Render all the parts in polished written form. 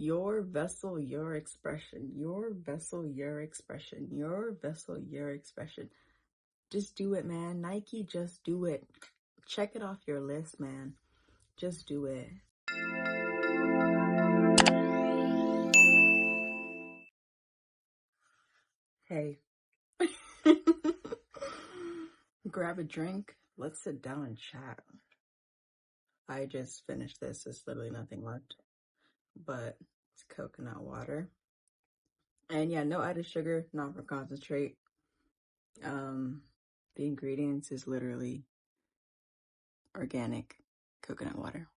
Your vessel, your expression. Your vessel, your expression. Your vessel, your expression. Just do it, man. Nike, just do it. Check it off your list, man. Just do it. Hey. Grab a drink. Let's sit down and chat. I just finished this. There's literally nothing left. But it's coconut water. And yeah, no added sugar, not for concentrate. The ingredients is literally organic coconut water.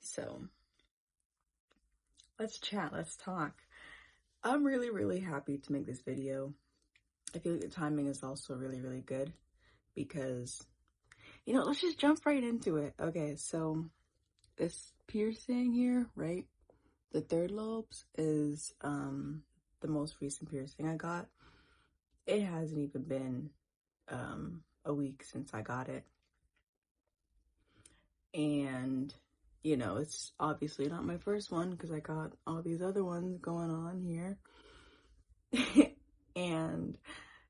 So let's chat, let's talk. I'm really happy to make this video. I feel like the timing is also really good because, you know, let's just jump right into it. Okay, so this piercing here, right? The third lobes is the most recent piercing I got. It hasn't even been a week since I got it. And, you know, it's obviously not my first one because I got all these other ones going on here. And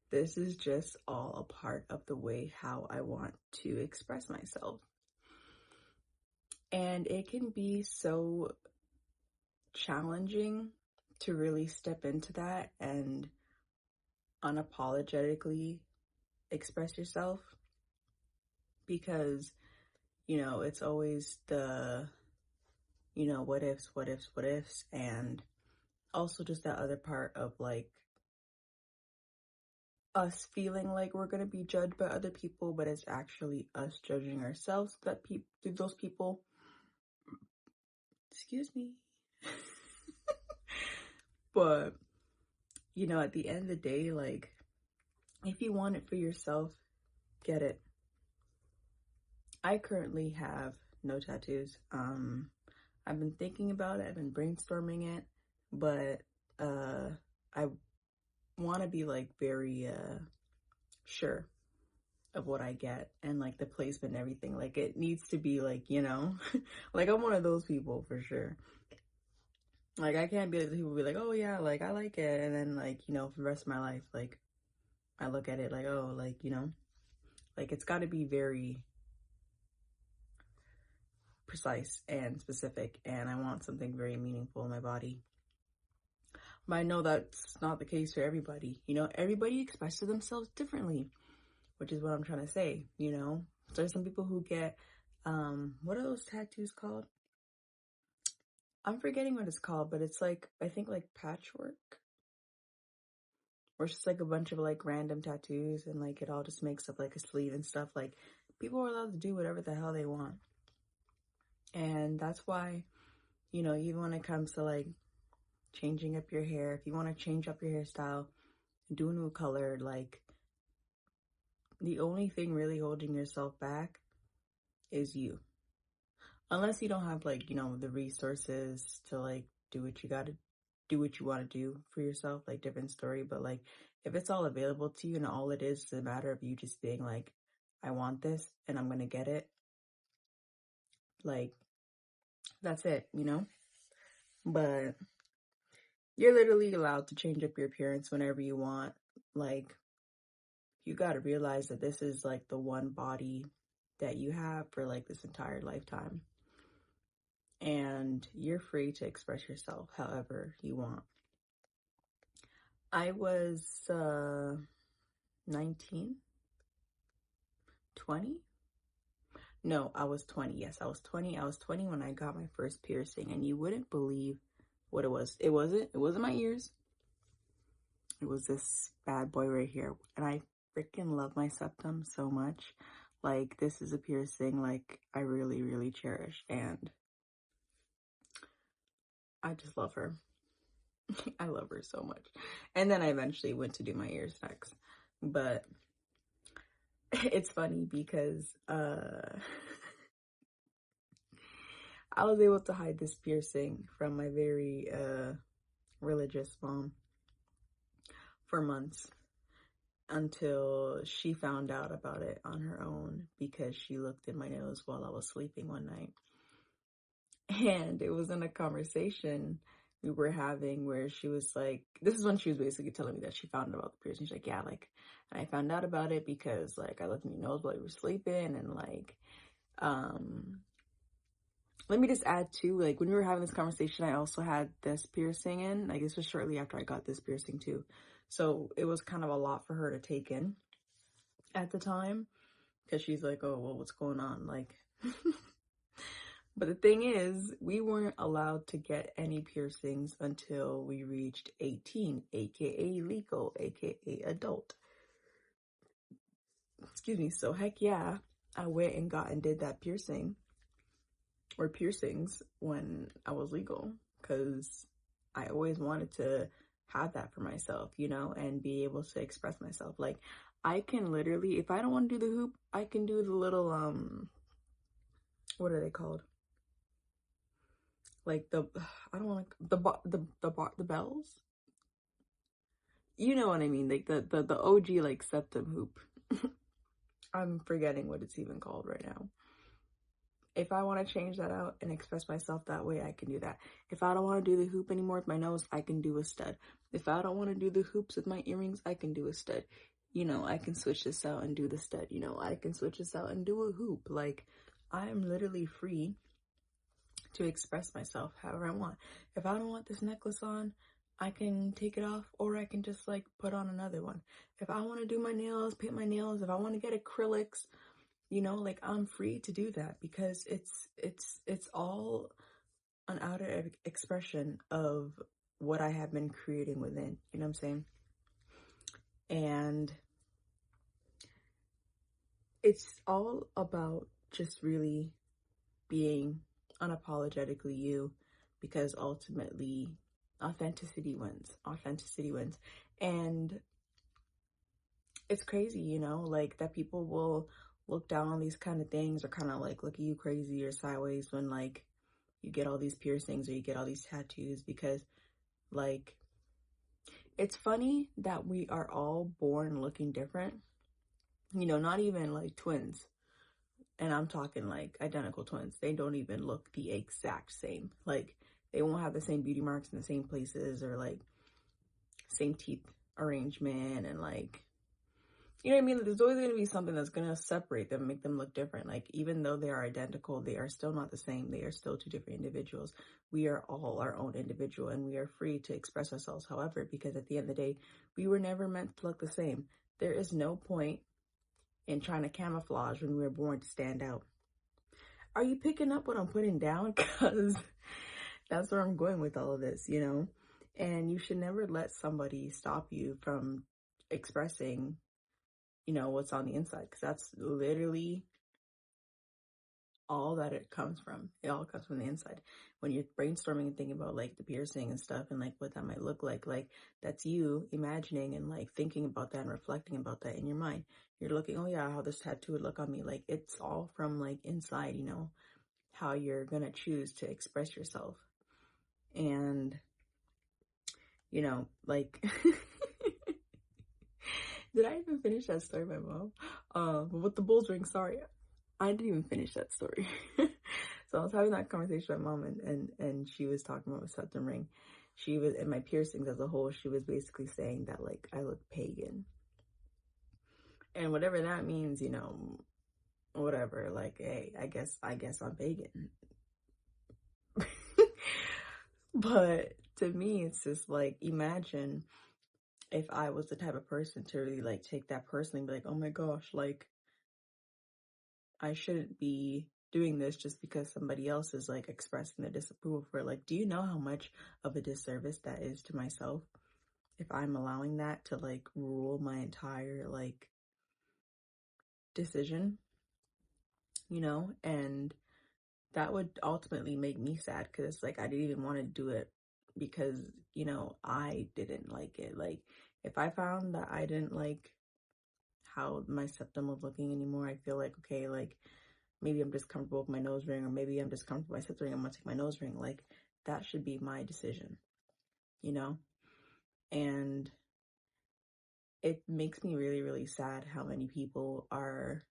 this is just all a part of the way how I want to express myself. And it can be so challenging to really step into that and unapologetically express yourself because, you know, it's always the, you know, what ifs, and also just that other part of like us feeling like we're gonna be judged by other people, but it's actually us judging ourselves that those people, excuse me. But, you know, at the end of the day, like, if you want it for yourself, get it. I currently have no tattoos. I've been thinking about it, I've been brainstorming it, but I want to be like very sure of what I get and like the placement and everything. Like it needs to be like, you know, like I'm one of those people for sure. Like I can't be like the people who be like, oh yeah, like I like it, and then like, you know, for the rest of my life, like I look at it like, oh, like, you know, like it's got to be very precise and specific, and I want something very meaningful in my body. But I know that's not the case for everybody. You know, everybody expresses themselves differently, which is what I'm trying to say, you know. So there's some people who get, what are those tattoos called? I'm forgetting what it's called, but it's like, I think like patchwork. Or it's just like a bunch of like random tattoos and like it all just makes up like a sleeve and stuff. Like people are allowed to do whatever the hell they want. And that's why, you know, even when it comes to like changing up your hair, if you want to change up your hairstyle, do a new color, like the only thing really holding yourself back is you. Unless you don't have like, you know, the resources to like do what you gotta do, what you want to do for yourself, like different story. But like if it's all available to you and all it is a matter of you just being like, I want this and I'm gonna get it, like that's it, you know. But you're literally allowed to change up your appearance whenever you want. Like you got to realize that this is like the one body that you have for like this entire lifetime, and you're free to express yourself however you want. I was 19, 20. No, I was 20. Yes, I was 20. I was 20 when I got my first piercing, and you wouldn't believe what it was. It wasn't my ears. It was this bad boy right here, and I freaking love my septum so much. Like this is a piercing like I really cherish, and I just love her. I love her so much. And then I eventually went to do my ears next. But it's funny because I was able to hide this piercing from my very religious mom for months until she found out about it on her own because she looked at my nose while I was sleeping one night. And it was in a conversation we were having where she was like, this is when she was basically telling me that she found out about the piercing. She's like, yeah, like, and I found out about it because like I looked in your nose while you were sleeping, and like, um, let me just add too, like when we were having this conversation, I also had this piercing in. Like this was shortly after I got this piercing too. So it was kind of a lot for her to take in at the time because she's like, oh, well, what's going on? Like, but the thing is, we weren't allowed to get any piercings until we reached 18, aka legal, aka adult. Excuse me. So heck yeah, I went and got and did that piercing or piercings when I was legal because I always wanted to have that for myself, you know, and be able to express myself. Like I can literally, if I don't want to do the hoop, I can do the little what are they called? Like the I don't want to the bells. You know what I mean? Like the OG like septum hoop. I'm forgetting what it's even called right now. If I want to change that out and express myself that way, I can do that. If I don't want to do the hoop anymore with my nose, I can do a stud. If I don't want to do the hoops with my earrings, I can do a stud. You know, I can switch this out and do the stud. You know, I can switch this out and do a hoop. Like, I'm literally free to express myself however I want. If I don't want this necklace on, I can take it off, or I can just like put on another one. If I want to do my nails, paint my nails, if I want to get acrylics, you know, like I'm free to do that because it's all an outer expression of what I have been creating within, you know what I'm saying? And it's all about just really being unapologetically you, because ultimately authenticity wins. Authenticity wins. And it's crazy, you know, like that people will look down on these kind of things or kind of like look at you crazy or sideways when like you get all these piercings or you get all these tattoos, because like it's funny that we are all born looking different, you know, not even like twins. And I'm talking like identical twins. They don't even look the exact same. Like they won't have the same beauty marks in the same places or like same teeth arrangement and like, you know what I mean? There's always going to be something that's going to separate them, make them look different. Like, even though they are identical, they are still not the same. They are still two different individuals. We are all our own individual and we are free to express ourselves. However, because at the end of the day, we were never meant to look the same. There is no point in trying to camouflage when we were born to stand out. Are you picking up what I'm putting down? Because that's where I'm going with all of this, you know? And you should never let somebody stop you from expressing, you know, what's on the inside, because that's literally all that it comes from. It all comes from the inside. When you're brainstorming and thinking about like the piercing and stuff and like what that might look like that's you imagining and like thinking about that and reflecting about that in your mind. You're looking, oh yeah, how this tattoo would look on me. Like it's all from like inside, you know, how you're gonna choose to express yourself. And you know, like did I even finish that story, my mom? With the bull's ring, sorry. I didn't even finish that story. So I was having that conversation with my mom, and she was talking about my septum ring. She was, and my piercings as a whole, she was basically saying that like I look pagan. And whatever that means, you know, whatever, like, hey, I guess I'm pagan. But to me, it's just like, imagine if I was the type of person to really like take that personally and be like, oh my gosh, like I shouldn't be doing this just because somebody else is like expressing their disapproval for it. Like, do you know how much of a disservice that is to myself if I'm allowing that to like rule my entire like decision, you know? And that would ultimately make me sad because like I didn't even want to do it because, you know, I didn't like it. Like if I found that I didn't like how my septum was looking anymore, I feel like, okay, like maybe I'm just comfortable with my nose ring, or maybe I'm just comfortable with my septum ring, I'm gonna take my nose ring. Like that should be my decision, you know? And it makes me really, really sad how many people are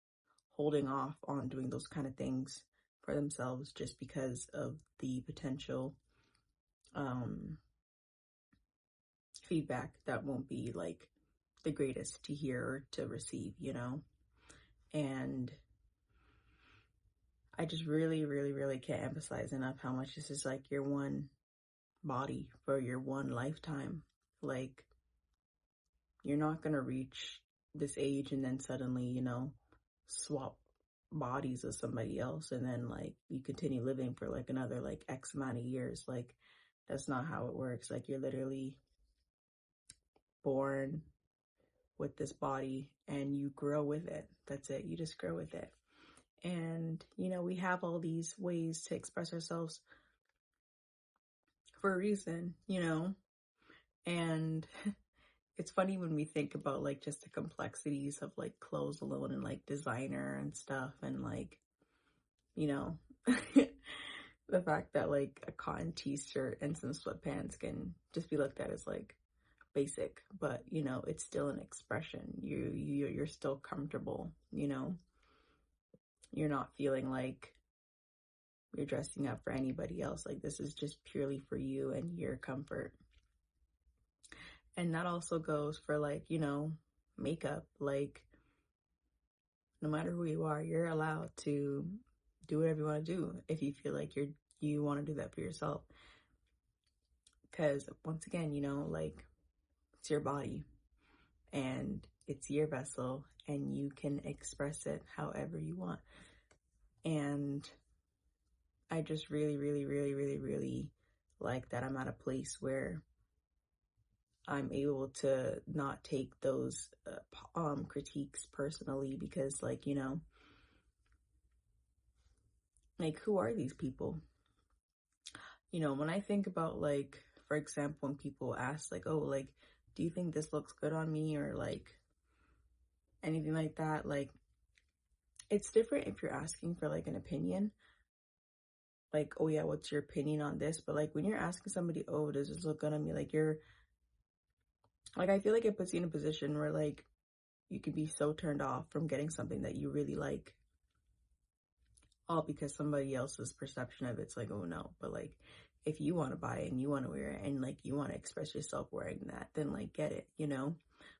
holding off on doing those kind of things for themselves just because of the potential feedback that won't be like the greatest to hear or to receive, you know? And I just really, really, really can't emphasize enough how much this is like your one body for your one lifetime. Like, you're not gonna reach this age and then suddenly, you know, swap bodies with somebody else and then like you continue living for like another like X amount of years. Like, that's not how it works. Like, you're literally born with this body and you grow with it. That's it. You just grow with it. And, you know, we have all these ways to express ourselves for a reason, you know? And it's funny when we think about like just the complexities of like clothes alone and like designer and stuff and like, you know, the fact that like a cotton t-shirt and some sweatpants can just be looked at as like basic, but you know, it's still an expression. You're still comfortable, you know? You're not feeling like you're dressing up for anybody else. Like, this is just purely for you and your comfort. And that also goes for like, you know, makeup. Like, no matter who you are, you're allowed to do whatever you want to do if you feel like you want to do that for yourself. Because once again, you know, like, it's your body and it's your vessel and you can express it however you want. And I just really, really, really, really, really like that I'm at a place where I'm able to not take those critiques personally, because like, you know, like, who are these people? You know, when I think about like, for example, when people ask like, oh, like, do you think this looks good on me, or like anything like that, like, it's different if you're asking for like an opinion. Like, oh yeah, what's your opinion on this? But like, when you're asking somebody, oh, does this look good on me? Like, you're like, I feel like it puts you in a position where like you could be so turned off from getting something that you really like, all because somebody else's perception of it's like, oh no. But like, if you want to buy it and you want to wear it and like you want to express yourself wearing that, then like, get it, you know?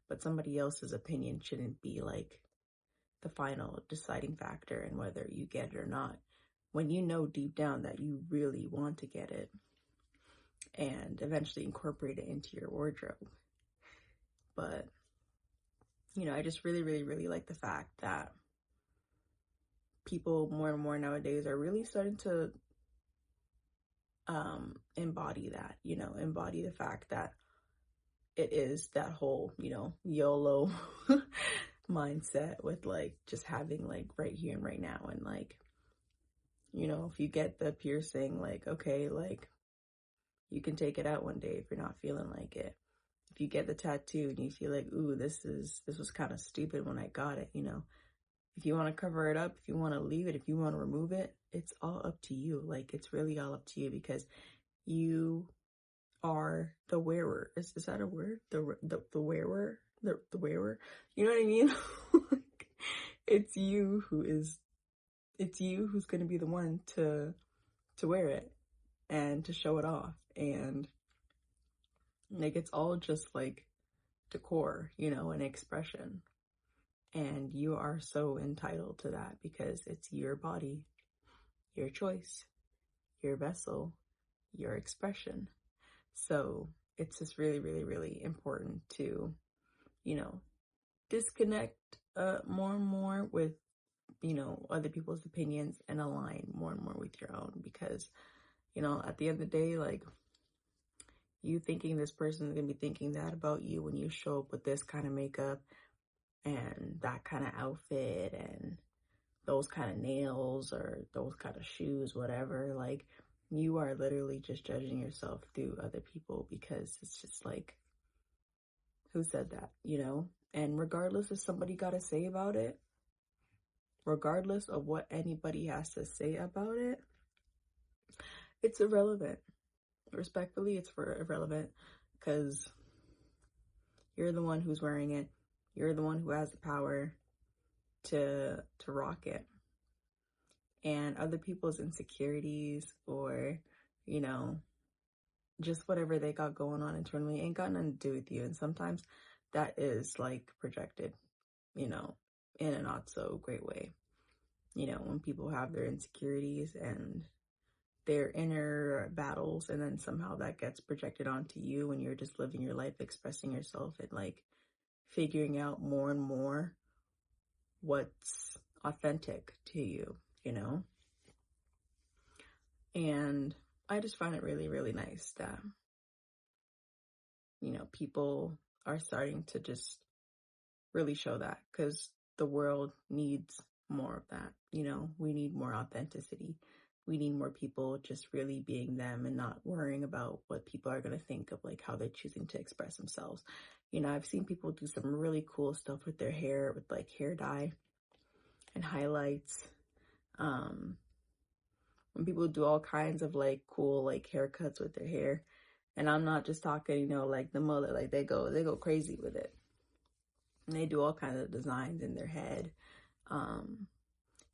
But somebody else's opinion shouldn't be like the final deciding factor in whether you get it or not, when you know deep down that you really want to get it and eventually incorporate it into your wardrobe. But, you know, I just really, really, really like the fact that people more and more nowadays are really starting to embody that, you know, embody the fact that it is that whole, you know, YOLO mindset with like just having like right here and right now. And like, you know, if you get the piercing, like, okay, like, you can take it out one day if you're not feeling like it. If you get the tattoo and you feel like, ooh, this was kind of stupid when I got it, you know, if you want to cover it up, if you want to leave it, if you want to remove it, it's all up to you. Like, it's really all up to you, because you are the wearer. Is that a word? The wearer? The wearer? You know what I mean? Like, it's you who's going to be the one to wear it and to show it off. And like, it's all just like decor, you know, and expression. And you are so entitled to that because it's your body, your choice, your vessel, your expression. So it's just really, really, really important to, you know, disconnect more and more with, you know, other people's opinions and align more and more with your own. Because, you know, at the end of the day, like, you thinking this person is going to be thinking that about you when you show up with this kind of makeup and that kind of outfit and those kind of nails or those kind of shoes, whatever. Like, you are literally just judging yourself through other people, because it's just like, who said that, you know? And regardless of somebody got to say about it, regardless of what anybody has to say about it, it's irrelevant. Respectfully, it's irrelevant, because you're the one who's wearing it. You're the one who has the power to rock it. and other people's insecurities, or, you know, just whatever they got going on internally ain't got nothing to do with you. And sometimes that is like projected, you know, in a not so great way. You know, when people have their insecurities and their inner battles, and then somehow that gets projected onto you when you're just living your life, expressing yourself, and like figuring out more and more what's authentic to you, you know? And I just find it really, really nice that, you know, people are starting to just really show that, because the world needs more of that. You know, we need more authenticity. We need more people just really being them and not worrying about what people are going to think of like how they're choosing to express themselves. You know, I've seen people do some really cool stuff with their hair, with like hair dye and highlights. When people do all kinds of like cool like haircuts with their hair. And I'm not just talking, you know, like the mullet, like they go crazy with it. And they do all kinds of designs in their head.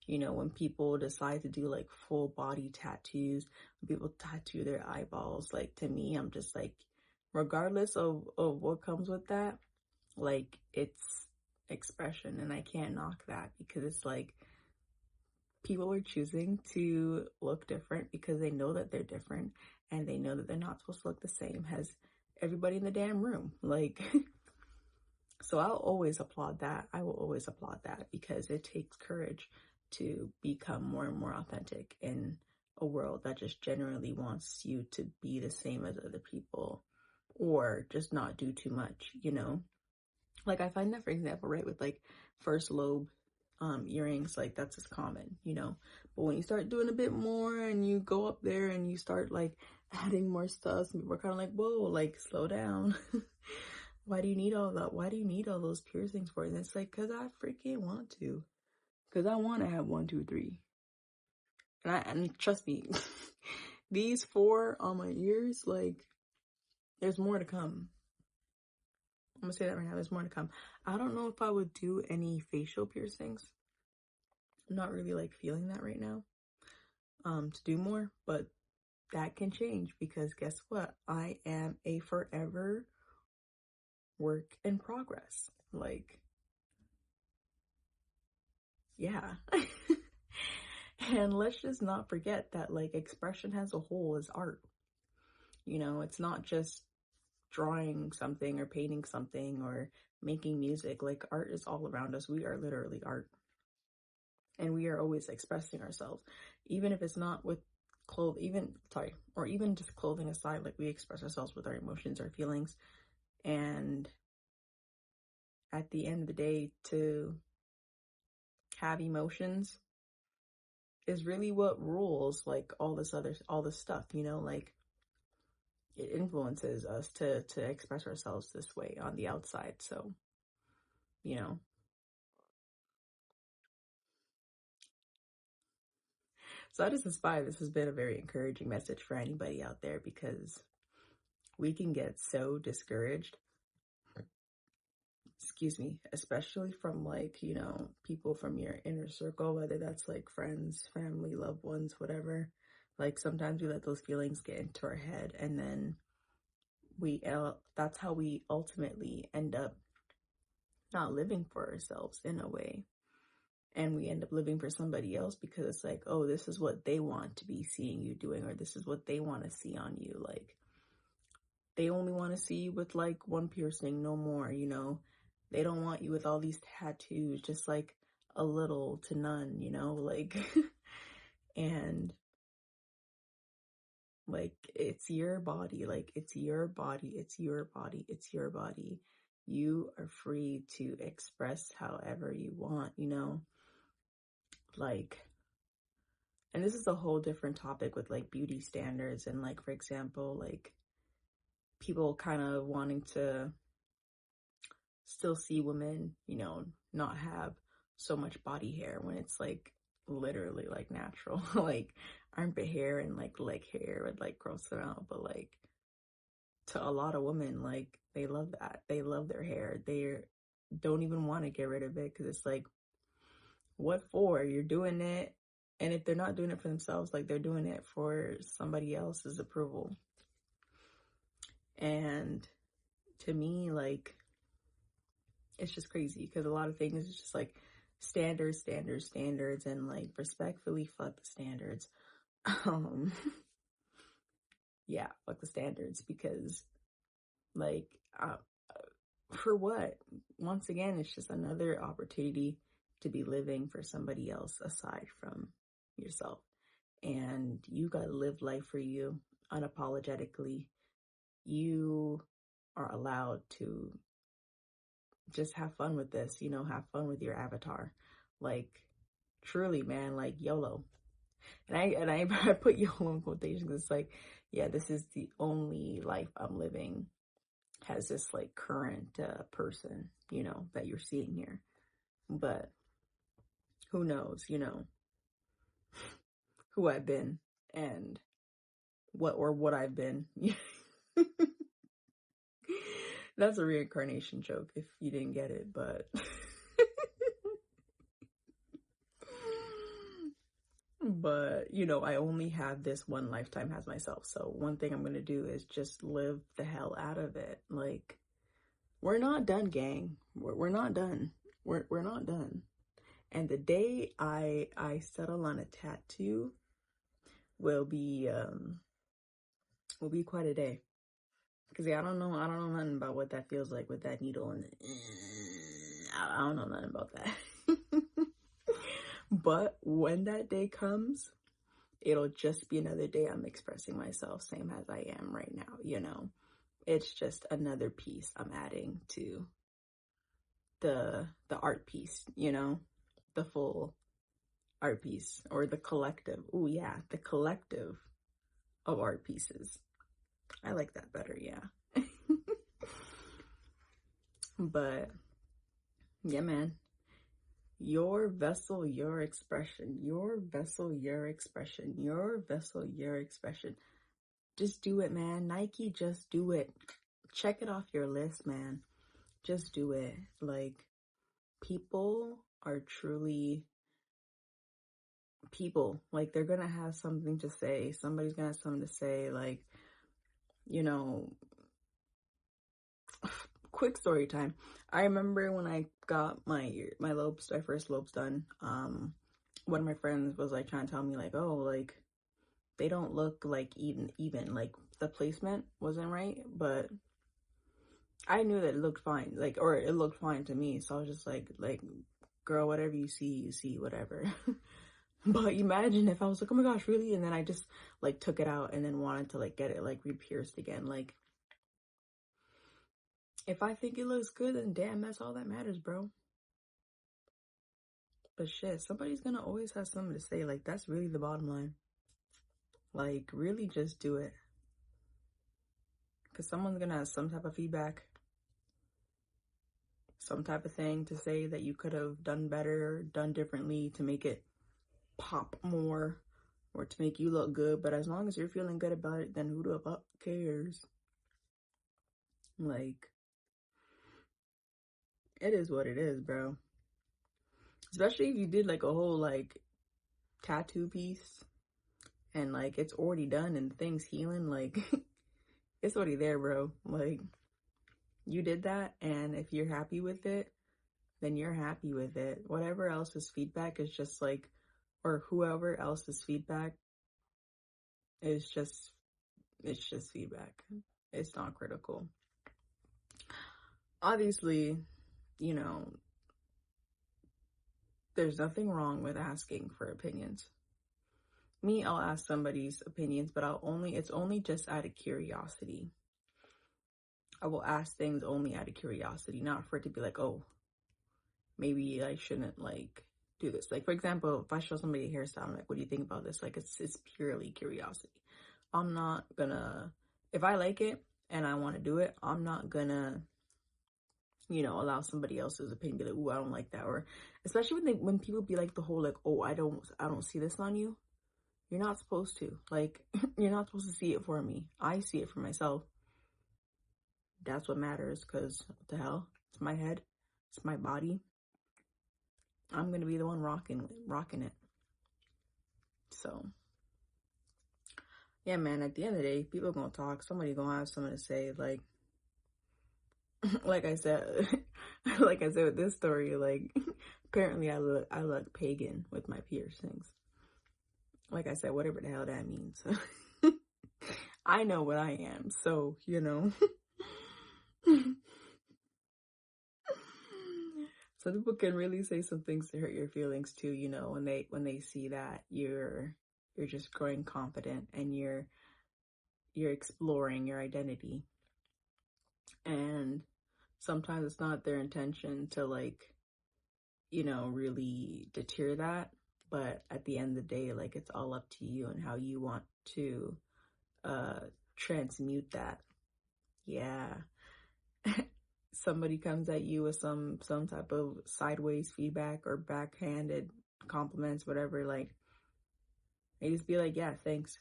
You know, when people decide to do like full body tattoos, when people tattoo their eyeballs, like to me, I'm just like, regardless of what comes with that, like it's expression, and I can't knock that, because it's like people are choosing to look different because they know that they're different, and they know that they're not supposed to look the same as everybody in the damn room. Like, so I'll always applaud that. I will always applaud that, because it takes courage to become more and more authentic in a world that just generally wants you to be the same as other people, or just not do too much, you know? Like, I find that, for example, right, with like first lobe earrings, like that's as common, you know? But when you start doing a bit more and you go up there and you start like adding more stuff, and people are kind of like, whoa, like slow down. Why do you need all that? Why do you need all those piercings for? And it's like, because I freaking want to. Because I want to have 1, 2, 3. And trust me, these 4 on my ears, like, there's more to come. I'm going to say that right now. There's more to come. I don't know if I would do any facial piercings. I'm not really, like, feeling that right now to do more. But that can change, because guess what? I am a forever work in progress. Like, yeah. And let's just not forget that, like, expression as a whole is art. You know, it's not just drawing something or painting something or making music. Like, art is all around us. We are literally art. And we are always expressing ourselves. Even if it's not with or even just clothing aside, like, we express ourselves with our emotions, our feelings. And at the end of the day, to have emotions is really what rules, like, all this stuff, you know? Like, it influences us to express ourselves this way on the outside. So, you know, so I just inspire. This has been a very encouraging message for anybody out there, because we can get so discouraged, excuse me, especially from, like, you know, people from your inner circle, whether that's like friends, family, loved ones, whatever. Like, sometimes we let those feelings get into our head, and then that's how we ultimately end up not living for ourselves in a way. And we end up living for somebody else, because it's like, oh, this is what they want to be seeing you doing, or this is what they want to see on you. Like, they only want to see you with like 1 piercing, no more, you know? They don't want you with all these tattoos, just like a little to none, you know? Like, and like, it's your body, like, it's your body, it's your body, it's your body. You are free to express however you want, you know? Like, and this is a whole different topic with like beauty standards, and like, for example, like, people kind of wanting to still see women, you know, not have so much body hair when it's like literally like natural. Like, armpit hair and like leg hair would like gross them out, but like, to a lot of women, like, they love that. They love their hair. They don't even want to get rid of it, because it's like, what for? You're doing it And if they're not doing it for themselves, like they're doing it for somebody else's approval. And to me, like, it's just crazy because a lot of things is just like standards, and like respectfully, fuck the standards. Yeah, fuck the standards, because like, for what? Once again, it's just another opportunity to be living for somebody else aside from yourself. And you gotta live life for you unapologetically. You are allowed to just have fun with this, you know, have fun with your avatar. Like, truly, man, like YOLO. And I I put YOLO in quotations. It's like, yeah, this is the only life I'm living, has this like current person, you know, that you're seeing here. But who knows, you know, who I've been and what I've been. That's a reincarnation joke if you didn't get it, but but you know, I only have this one lifetime as myself. So one thing I'm gonna do is just live the hell out of it. Like, we're not done, gang. We're not done. We're not done. And the day I settle on a tattoo will be quite a day. Cause yeah, I don't know nothing about what that feels like with that needle and I don't know nothing about that. But when that day comes, it'll just be another day I'm expressing myself same as I am right now, you know. It's just another piece I'm adding to the art piece, you know, the full art piece, or the collective. Oh yeah, the collective of art pieces. I like that better, yeah. But yeah, man, your vessel, your expression, your vessel, your expression, your vessel, your expression. Just do it, man. Nike, just do it. Check it off your list, man. Just do it. Like, people are truly people. Like, they're gonna have something to say. Somebody's gonna have something to say. Like, you know, quick story time. I remember when I got my lobes, my first lobes done. One of my friends was like trying to tell me like, oh, like they don't look like even like the placement wasn't right, but I knew that it looked fine, like, or it looked fine to me. So I was just like, girl, whatever you see, whatever. But imagine if I was like, oh my gosh, really? And then I just like took it out and then wanted to like get it like re-pierced again. Like, if I think it looks good, then damn, that's all that matters, bro. But shit, somebody's gonna always have something to say. Like, that's really the bottom line. Like, really just do it. Because someone's gonna have some type of feedback, some type of thing to say that you could have done better, done differently to make it pop more, or to make you look good. But as long as you're feeling good about it, then who the fuck cares? Like, it is what it is, bro. Especially if you did like a whole like tattoo piece and like it's already done and things healing, like it's already there, bro. Like, you did that, and if you're happy with it, then you're happy with it. Whatever else's feedback is just like, or whoever else's feedback is just, it's just feedback. It's not critical. Obviously, you know, there's nothing wrong with asking for opinions. Me, I'll ask somebody's opinions, but it's only just out of curiosity. I will ask things only out of curiosity, not for it to be like, oh, maybe I shouldn't like do this. Like, for example, if I show somebody a hairstyle, I'm like, what do you think about this? Like, it's purely curiosity. I'm not gonna, if I like it and I want to do it, I'm not gonna, you know, allow somebody else's opinion, be like, ooh, I don't like that. Or especially when people be like the whole like, oh, I don't see this on you. You're not supposed to. Like, you're not supposed to see it for me. I see it for myself. That's what matters, because what the hell? It's my head. It's my body. I'm gonna be the one rocking it. So yeah, man, at the end of the day, people gonna talk. Somebody gonna have something to say. Like, like I said, like I said with this story, like apparently I look pagan with my piercings. Like I said, whatever the hell that means. I know what I am, so you know. So people can really say some things to hurt your feelings too, you know, when they see that you're just growing confident and you're exploring your identity. And sometimes it's not their intention to, like, you know, really deter that, but at the end of the day, like, it's all up to you and how you want to uh transmute that. Yeah. Somebody comes at you with some type of sideways feedback or backhanded compliments, whatever, like, they just be like, yeah, thanks.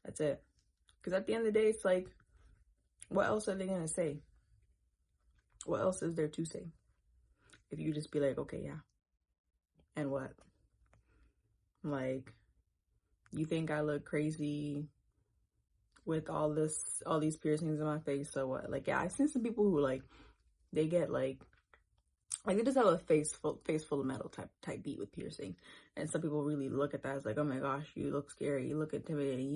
That's it. Because at the end of the day, it's like, what else are they gonna say? What else is there to say? If you just be like, okay, yeah. And what? Like, you think I look crazy with all these piercings in my face, so what? Like, yeah, I've seen some people who, like, they get like they just have a face full of metal type beat with piercing, and some people really look at that as like, oh my gosh, you look scary, you look intimidating,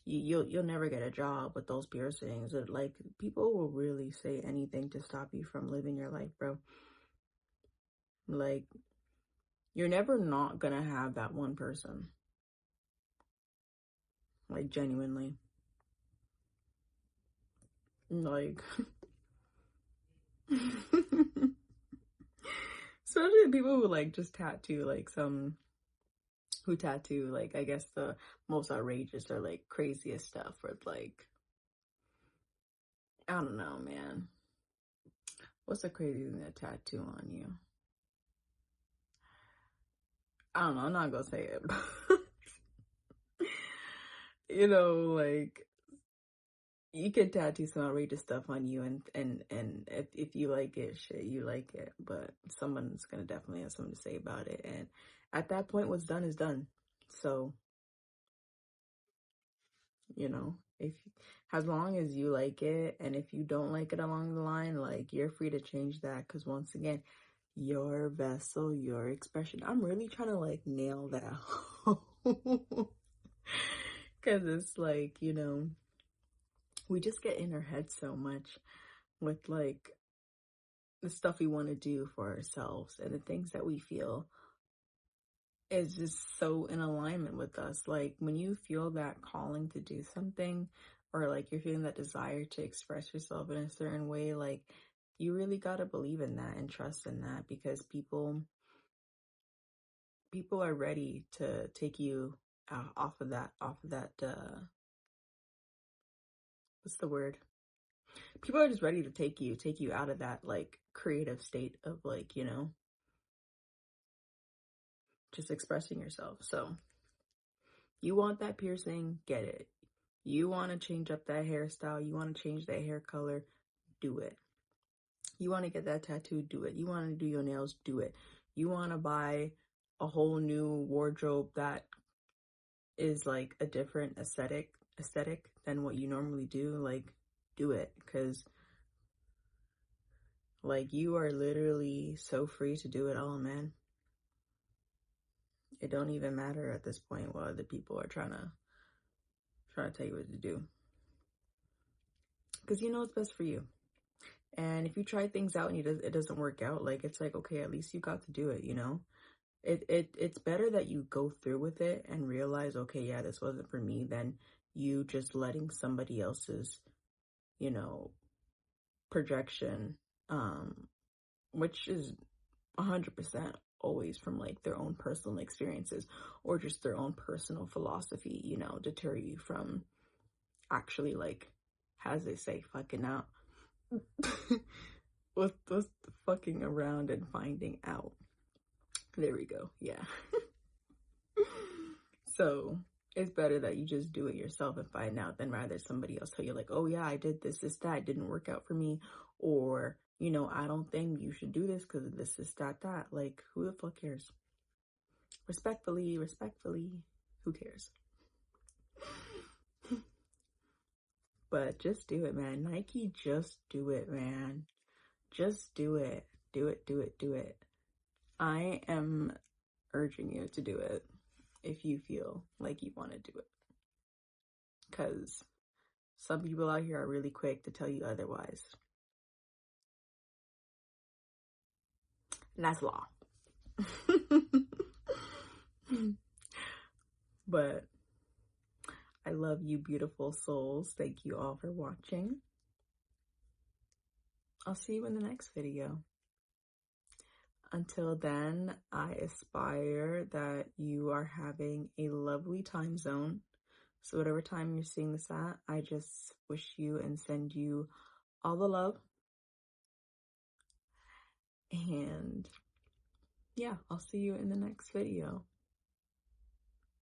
you'll never get a job with those piercings. Or, like, people will really say anything to stop you from living your life, bro. Like, you're never not gonna have that one person, like, genuinely, like. Especially people who, like, just tattoo, like, some who tattoo, like, I guess the most outrageous or, like, craziest stuff, or, like, I don't know, man. What's the craziest thing to tattoo on you? I don't know, I'm not gonna say it. You know, like, you can tattoo some outrageous stuff on you, and if you like it, shit, you like it. But someone's gonna definitely have something to say about it, and at that point, what's done is done. So, you know, if as long as you like it, and if you don't like it along the line, like, you're free to change that, because once again, your vessel, your expression. I'm really trying to, like, nail that. Because it's like, you know, we just get in our head so much with, like, the stuff we want to do for ourselves and the things that we feel is just so in alignment with us. Like, when you feel that calling to do something, or, like, you're feeling that desire to express yourself in a certain way, like, you really got to believe in that and trust in that, because people are ready to take you off of that what's the word? People are just ready to take you out of that, like, creative state of, like, you know, just expressing yourself. So, you want that piercing, get it. You want to change up that hairstyle, you want to change that hair color, do it. You want to get that tattoo, do it. You want to do your nails, do it. You want to buy a whole new wardrobe that is, like, a different aesthetic than what you normally do, like, do it. Because, like, you are literally so free to do it all, man. It don't even matter at this point what other people are trying to tell you what to do, because you know it's best for you. And if you try things out and it doesn't work out, like, it's like, okay, at least you got to do it, you know. It's better that you go through with it and realize, okay, yeah, this wasn't for me, than you just letting somebody else's, you know, projection, which is 100% always from, like, their own personal experiences or just their own personal philosophy, you know, deter you from actually, like, as they say, fucking out. with fucking around and finding out. There we go. Yeah. So it's better that you just do it yourself and find out, than rather somebody else tell you, like, oh yeah, I did this, that, didn't work out for me. Or, you know, I don't think you should do this because of this, that. Like, who the fuck cares? Respectfully, Who cares? But just do it, man. Nike, just do it, man. Just do it. Do it, do it, do it. I am urging you to do it if you feel like you want to do it. Because some people out here are really quick to tell you otherwise. And that's law. But I love you, beautiful souls. Thank you all for watching. I'll see you in the next video. Until then, I aspire that you are having a lovely time zone. So whatever time you're seeing this at, I just wish you and send you all the love. And yeah, I'll see you in the next video.